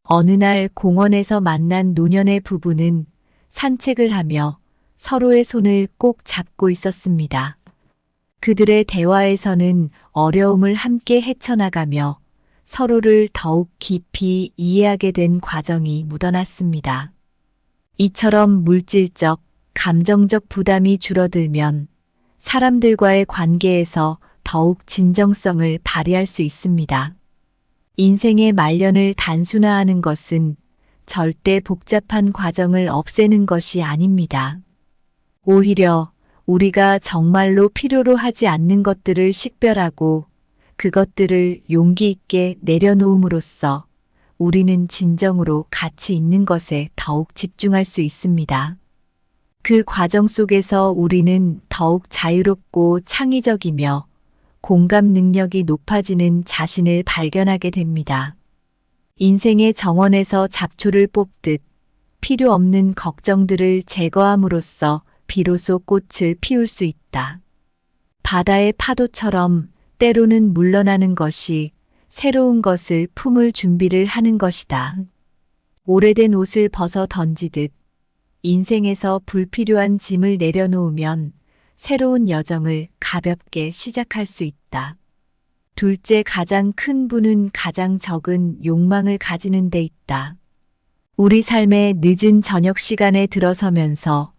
A: 어느 날 공원에서 만난 노년의 부부는 산책을 하며 서로의 손을 꼭 잡고 있었습니다. 그들의 대화에서는 어려움을 함께 헤쳐나가며 서로를 더욱 깊이 이해하게 된 과정이 묻어났습니다. 이처럼 물질적, 감정적 부담이 줄어들면 사람들과의 관계에서 더욱 진정성을 발휘할 수 있습니다. 인생의 말년을 단순화하는 것은 절대 복잡한 과정을 없애는 것이 아닙니다. 오히려 우리가 정말로 필요로 하지 않는 것들을 식별하고 그것들을 용기 있게 내려놓음으로써 우리는 진정으로 가치 있는 것에 더욱 집중할 수 있습니다. 그 과정 속에서 우리는 더욱 자유롭고 창의적이며 공감 능력이 높아지는 자신을 발견하게 됩니다. 인생의 정원에서 잡초를 뽑듯 필요 없는 걱정들을 제거함으로써 비로소 꽃을 피울 수 있다. 바다의 파도처럼 때로는 물러나는 것이 새로운 것을 품을 준비를 하는 것이다. 오래된 옷을 벗어 던지듯 인생에서 불필요한 짐을 내려놓으면 새로운 여정을 가볍게 시작할 수 있다. 둘째, 가장 큰 부는 가장 적은 욕망을 가지는 데 있다. 우리 삶의 늦은 저녁 시간에 들어서면서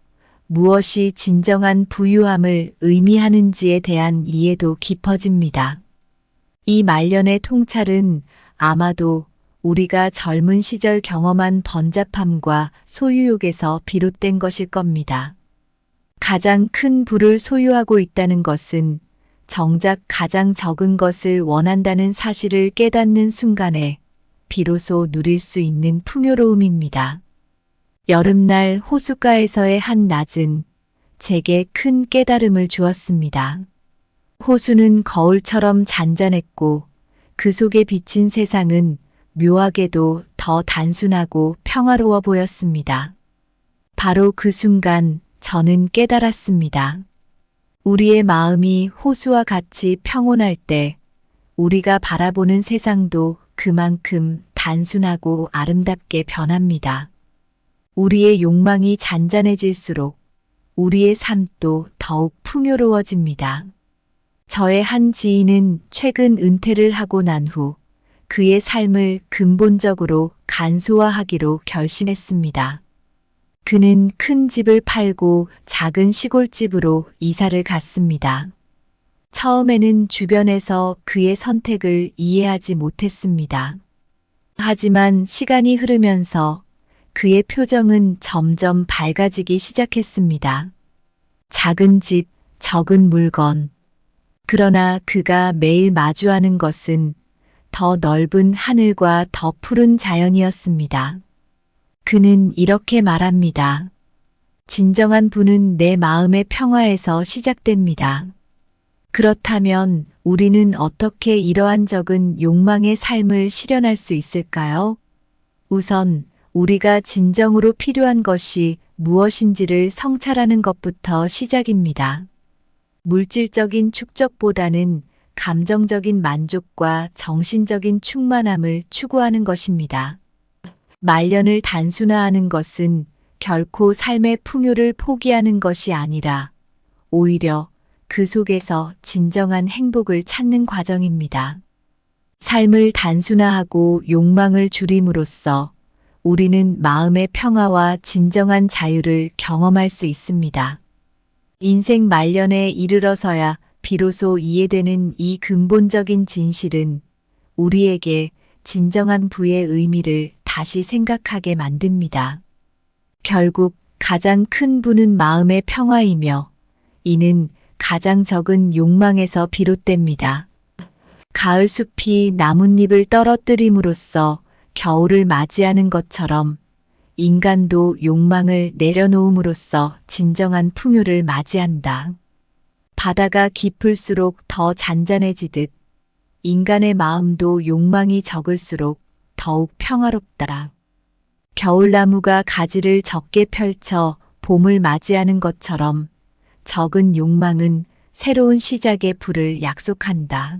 A: 무엇이 진정한 부유함을 의미하는지에 대한 이해도 깊어집니다. 이 말년의 통찰은 아마도 우리가 젊은 시절 경험한 번잡함과 소유욕에서 비롯된 것일 겁니다. 가장 큰 부를 소유하고 있다는 것은 정작 가장 적은 것을 원한다는 사실을 깨닫는 순간에 비로소 누릴 수 있는 풍요로움입니다. 여름날 호숫가에서의 한 낮은 제게 큰 깨달음을 주었습니다. 호수는 거울처럼 잔잔했고 그 속에 비친 세상은 묘하게도 더 단순하고 평화로워 보였습니다. 바로 그 순간 저는 깨달았습니다. 우리의 마음이 호수와 같이 평온할 때 우리가 바라보는 세상도 그만큼 단순하고 아름답게 변합니다. 우리의 욕망이 잔잔해질수록 우리의 삶도 더욱 풍요로워집니다. 저의 한 지인은 최근 은퇴를 하고 난 후 그의 삶을 근본적으로 간소화하기로 결심했습니다. 그는 큰 집을 팔고 작은 시골집으로 이사를 갔습니다. 처음에는 주변에서 그의 선택을 이해하지 못했습니다. 하지만 시간이 흐르면서 그의 표정은 점점 밝아지기 시작했습니다. 작은 집, 적은 물건. 그러나 그가 매일 마주하는 것은 더 넓은 하늘과 더 푸른 자연이었습니다. 그는 이렇게 말합니다. 진정한 부는 내 마음의 평화에서 시작됩니다. 그렇다면 우리는 어떻게 이러한 적은 욕망의 삶을 실현할 수 있을까요? 우선 우리가 진정으로 필요한 것이 무엇인지를 성찰하는 것부터 시작입니다. 물질적인 축적보다는 감정적인 만족과 정신적인 충만함을 추구하는 것입니다. 말년을 단순화하는 것은 결코 삶의 풍요를 포기하는 것이 아니라 오히려 그 속에서 진정한 행복을 찾는 과정입니다. 삶을 단순화하고 욕망을 줄임으로써 우리는 마음의 평화와 진정한 자유를 경험할 수 있습니다. 인생 말년에 이르러서야 비로소 이해되는 이 근본적인 진실은 우리에게 진정한 부의 의미를 다시 생각하게 만듭니다. 결국 가장 큰 부는 마음의 평화이며 이는 가장 적은 욕망에서 비롯됩니다. 가을 숲이 나뭇잎을 떨어뜨림으로써 겨울을 맞이하는 것처럼 인간도 욕망을 내려놓음으로써 진정한 풍요를 맞이한다. 바다가 깊을수록 더 잔잔해지듯 인간의 마음도 욕망이 적을수록 더욱 평화롭다. 겨울나무가 가지를 적게 펼쳐 봄을 맞이하는 것처럼 적은 욕망은 새로운 시작의 불을 약속한다.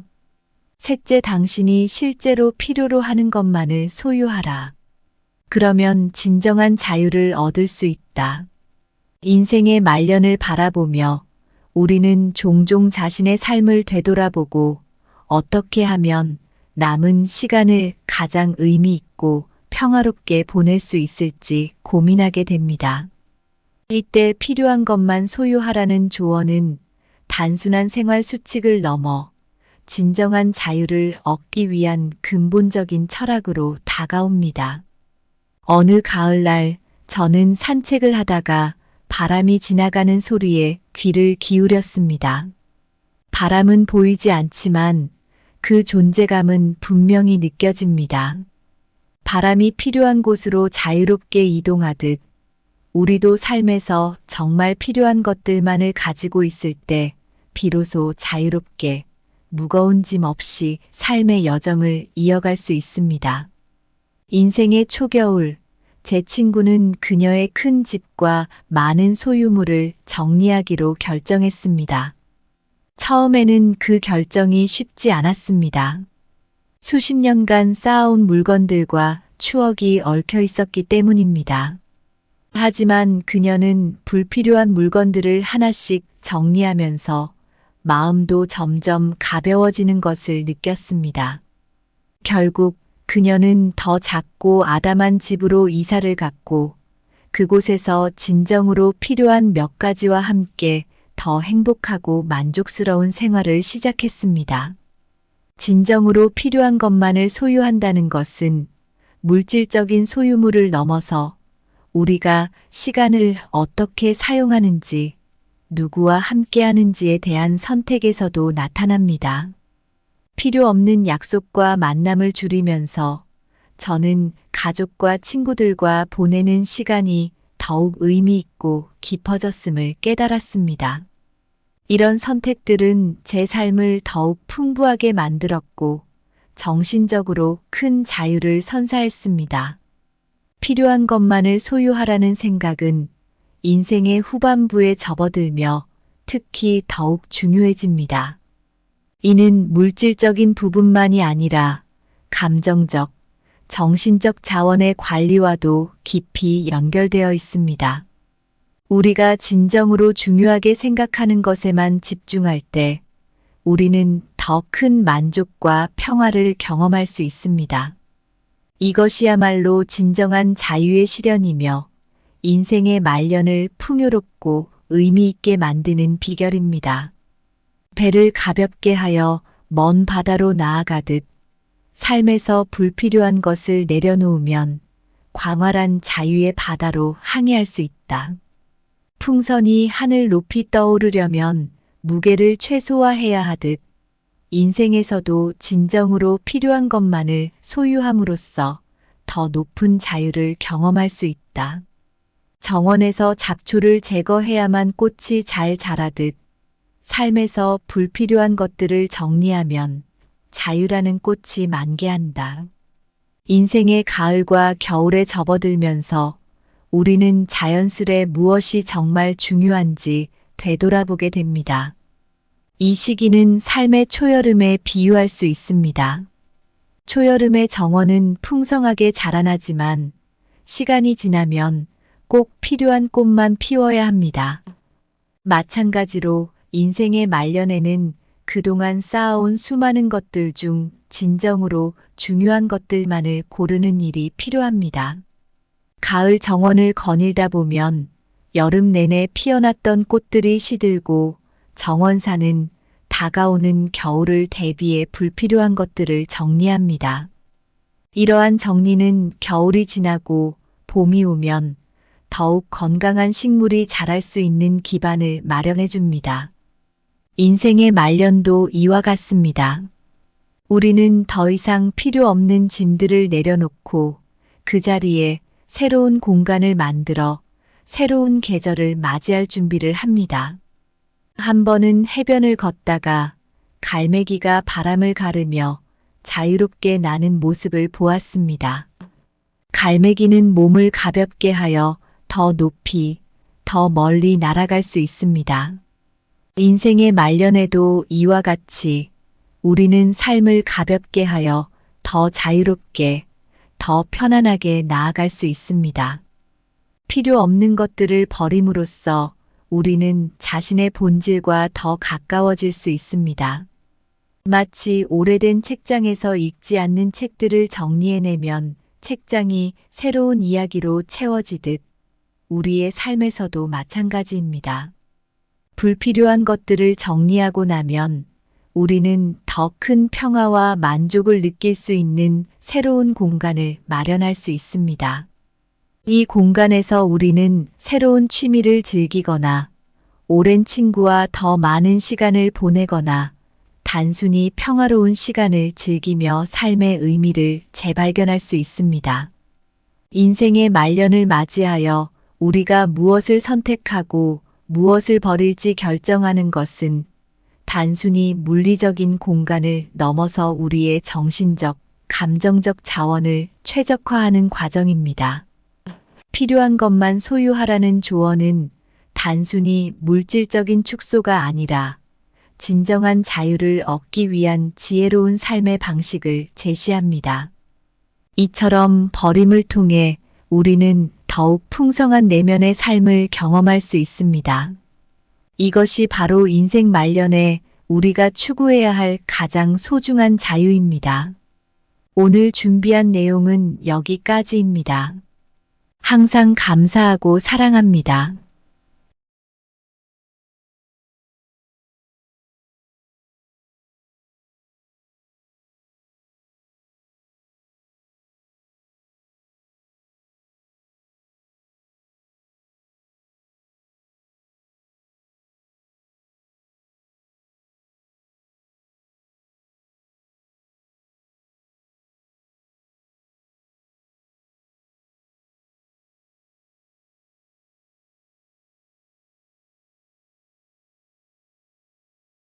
A: 셋째, 당신이 실제로 필요로 하는 것만을 소유하라. 그러면 진정한 자유를 얻을 수 있다. 인생의 말년을 바라보며 우리는 종종 자신의 삶을 되돌아보고 어떻게 하면 남은 시간을 가장 의미 있고 평화롭게 보낼 수 있을지 고민하게 됩니다. 이때 필요한 것만 소유하라는 조언은 단순한 생활 수칙을 넘어 진정한 자유를 얻기 위한 근본적인 철학으로 다가옵니다. 어느 가을날 저는 산책을 하다가 바람이 지나가는 소리에 귀를 기울였습니다. 바람은 보이지 않지만 그 존재감은 분명히 느껴집니다. 바람이 필요한 곳으로 자유롭게 이동하듯 우리도 삶에서 정말 필요한 것들만을 가지고 있을 때 비로소 자유롭게 무거운 짐 없이 삶의 여정을 이어갈 수 있습니다. 인생의 초겨울, 제 친구는 그녀의 큰 집과 많은 소유물을 정리하기로 결정했습니다. 처음에는 그 결정이 쉽지 않았습니다. 수십 년간 쌓아온 물건들과 추억이 얽혀 있었기 때문입니다. 하지만 그녀는 불필요한 물건들을 하나씩 정리하면서 마음도 점점 가벼워지는 것을 느꼈습니다. 결국 그녀는 더 작고 아담한 집으로 이사를 갔고 그곳에서 진정으로 필요한 몇 가지와 함께 더 행복하고 만족스러운 생활을 시작했습니다. 진정으로 필요한 것만을 소유한다는 것은 물질적인 소유물을 넘어서 우리가 시간을 어떻게 사용하는지, 누구와 함께하는지에 대한 선택에서도 나타납니다. 필요 없는 약속과 만남을 줄이면서 저는 가족과 친구들과 보내는 시간이 더욱 의미 있고 깊어졌음을 깨달았습니다. 이런 선택들은 제 삶을 더욱 풍부하게 만들었고 정신적으로 큰 자유를 선사했습니다. 필요한 것만을 소유하라는 생각은 인생의 후반부에 접어들며 특히 더욱 중요해집니다. 이는 물질적인 부분만이 아니라 감정적, 정신적 자원의 관리와도 깊이 연결되어 있습니다. 우리가 진정으로 중요하게 생각하는 것에만 집중할 때 우리는 더 큰 만족과 평화를 경험할 수 있습니다. 이것이야말로 진정한 자유의 실현이며 인생의 말년을 풍요롭고 의미 있게 만드는 비결입니다. 배를 가볍게 하여 먼 바다로 나아가듯 삶에서 불필요한 것을 내려놓으면 광활한 자유의 바다로 항해할 수 있다. 풍선이 하늘 높이 떠오르려면 무게를 최소화해야 하듯 인생에서도 진정으로 필요한 것만을 소유함으로써 더 높은 자유를 경험할 수 있다. 정원에서 잡초를 제거해야만 꽃이 잘 자라듯 삶에서 불필요한 것들을 정리하면 자유라는 꽃이 만개한다. 인생의 가을과 겨울에 접어들면서 우리는 자연스레 무엇이 정말 중요한지 되돌아보게 됩니다. 이 시기는 삶의 초여름에 비유할 수 있습니다. 초여름의 정원은 풍성하게 자라나지만 시간이 지나면 꼭 필요한 꽃만 피워야 합니다. 마찬가지로 인생의 말년에는 그동안 쌓아온 수많은 것들 중 진정으로 중요한 것들만을 고르는 일이 필요합니다. 가을 정원을 거닐다 보면 여름 내내 피어났던 꽃들이 시들고 정원사는 다가오는 겨울을 대비해 불필요한 것들을 정리합니다. 이러한 정리는 겨울이 지나고 봄이 오면 더욱 건강한 식물이 자랄 수 있는 기반을 마련해 줍니다. 인생의 말년도 이와 같습니다. 우리는 더 이상 필요 없는 짐들을 내려놓고 그 자리에 새로운 공간을 만들어 새로운 계절을 맞이할 준비를 합니다. 한 번은 해변을 걷다가 갈매기가 바람을 가르며 자유롭게 나는 모습을 보았습니다. 갈매기는 몸을 가볍게 하여 더 높이, 더 멀리 날아갈 수 있습니다. 인생의 말년에도 이와 같이 우리는 삶을 가볍게 하여 더 자유롭게, 더 편안하게 나아갈 수 있습니다. 필요 없는 것들을 버림으로써 우리는 자신의 본질과 더 가까워질 수 있습니다. 마치 오래된 책장에서 읽지 않는 책들을 정리해내면 책장이 새로운 이야기로 채워지듯 우리의 삶에서도 마찬가지입니다. 불필요한 것들을 정리하고 나면 우리는 더 큰 평화와 만족을 느낄 수 있는 새로운 공간을 마련할 수 있습니다. 이 공간에서 우리는 새로운 취미를 즐기거나 오랜 친구와 더 많은 시간을 보내거나 단순히 평화로운 시간을 즐기며 삶의 의미를 재발견할 수 있습니다. 인생의 말년을 맞이하여 우리가 무엇을 선택하고 무엇을 버릴지 결정하는 것은 단순히 물리적인 공간을 넘어서 우리의 정신적, 감정적 자원을 최적화하는 과정입니다. 필요한 것만 소유하라는 조언은 단순히 물질적인 축소가 아니라 진정한 자유를 얻기 위한 지혜로운 삶의 방식을 제시합니다. 이처럼 버림을 통해 우리는 더욱 풍성한 내면의 삶을 경험할 수 있습니다. 이것이 바로 인생 말년에 우리가 추구해야 할 가장 소중한 자유입니다. 오늘 준비한 내용은 여기까지입니다. 항상 감사하고 사랑합니다.